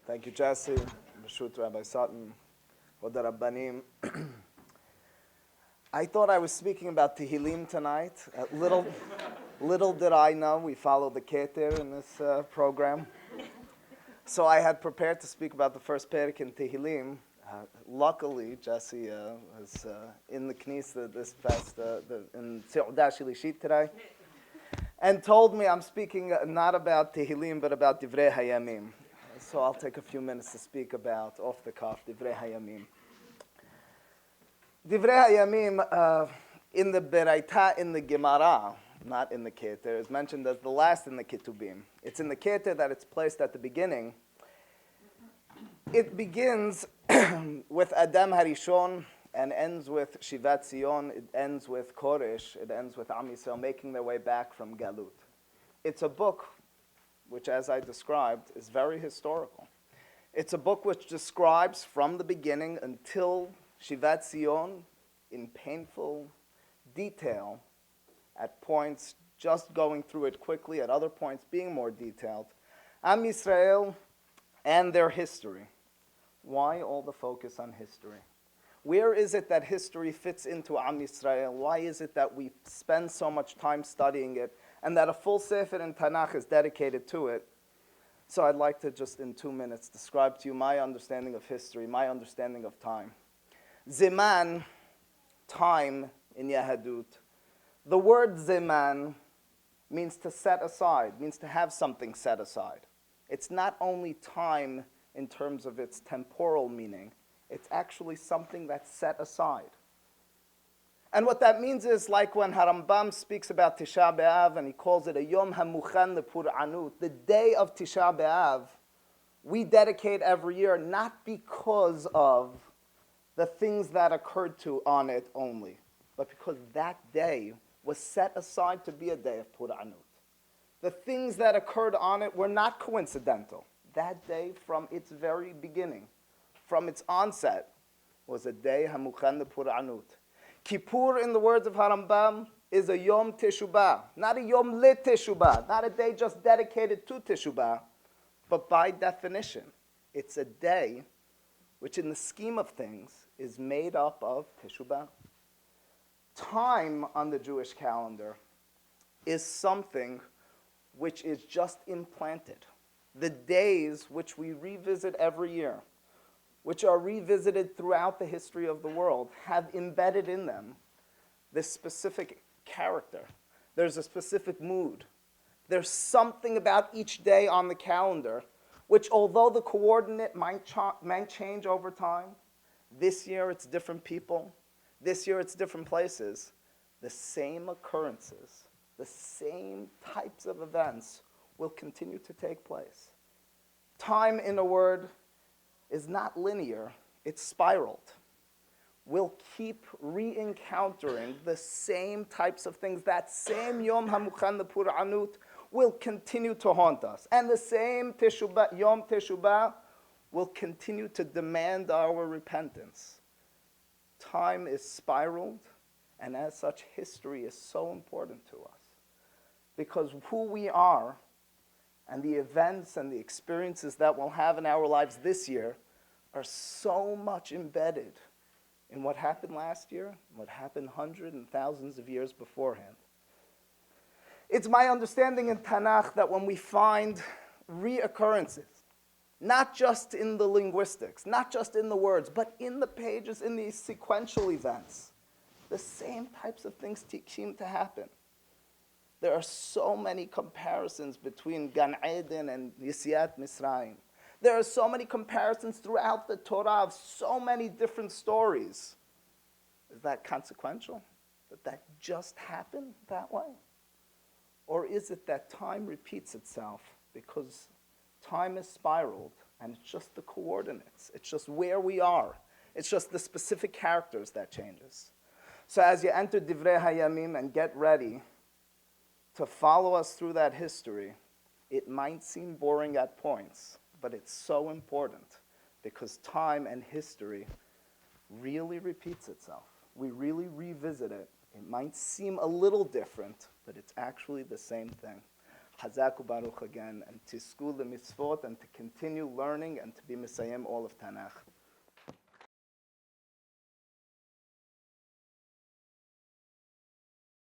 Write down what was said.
Thank you, Jesse. B'shut Rabbi Sutton. Od Rabbanim. I thought I was speaking about Tehillim tonight. Little did I know we follow the Keter in this program. So I had prepared to speak about the first Perek in Tehillim. Luckily, Jesse was in the Knesset this past in Seudah Shilishit today, and told me I'm speaking not about Tehillim but about Divrei Hayamim. So I'll take a few minutes to speak about off the cuff Divrei Hayamim. Divrei Hayamim in the Beraita in the Gemara, not in the Keter, is mentioned as the last in the Ketubim. It's in the Keter that it's placed at the beginning. It begins with Adam Harishon and ends with Shivat Zion. It ends with Koresh. It ends with Am Yisrael making their way back from Galut. It's a book which, as I described, is very historical. It's a book which describes from the beginning until Shivat Zion in painful detail, at points just going through it quickly, at other points being more detailed, Am Yisrael and their history. Why all the focus on history? Where is it that history fits into Am Yisrael? Why is it that we spend so much time studying it and that a full Sefer in Tanakh is dedicated to it? So I'd like to just in 2 minutes describe to you my understanding of history, my understanding of time. Zeman, time in Yahadut. The word zeman means to set aside, means to have something set aside. It's not only time in terms of its temporal meaning, it's actually something that's set aside. And what that means is like when Harambam speaks about Tisha B'Av and he calls it a Yom HaMuchan L'Pur'anut, the day of Tisha B'Av, we dedicate every year not because of the things that occurred to on it only, but because that day was set aside to be a day of Pur'anut. The things that occurred on it were not coincidental. That day, from its very beginning, from its onset, was a day hamuchan Pur'anut. Kippur, in the words of Harambam, is a Yom Teshubah, not a Yom Lit Teshubah, not a day just dedicated to Teshubah, but by definition, it's a day which in the scheme of things is made up of Teshubah. Time on the Jewish calendar is something which is just implanted. The days which we revisit every year, which are revisited throughout the history of the world, have embedded in them this specific character. There's a specific mood. There's something about each day on the calendar which, although the coordinate might change over time, this year it's different people, this year it's different places, the same occurrences, the same types of events will continue to take place. Time, in a word, is not linear, it's spiraled. We'll keep re-encountering the same types of things. That same Yom HaMuchan L'Pur'anut will continue to haunt us. And the same Yom Teshubah will continue to demand our repentance. Time is spiraled, and as such, history is so important to us. Because who we are and the events and the experiences that we'll have in our lives this year are so much embedded in what happened last year, what happened hundreds and thousands of years beforehand. It's my understanding in Tanakh that when we find reoccurrences, not just in the linguistics, not just in the words, but in the pages, in these sequential events, the same types of things seem to happen. There are so many comparisons between Gan Eden and Yetziat Mitzrayim. There are so many comparisons throughout the Torah of so many different stories. Is that consequential? That just happened that way? Or is it that time repeats itself because time is spiraled and it's just the coordinates, it's just where we are, it's just the specific characters that changes. So as you enter Divrei Hayamim and get ready to follow us through that history, it might seem boring at points, but it's so important because time and history really repeats itself. We really revisit it. It might seem a little different, but it's actually the same thing. Hazak u'baruch again, and to school the mitzvot, and to continue learning, and to be Messiah all of Tanakh.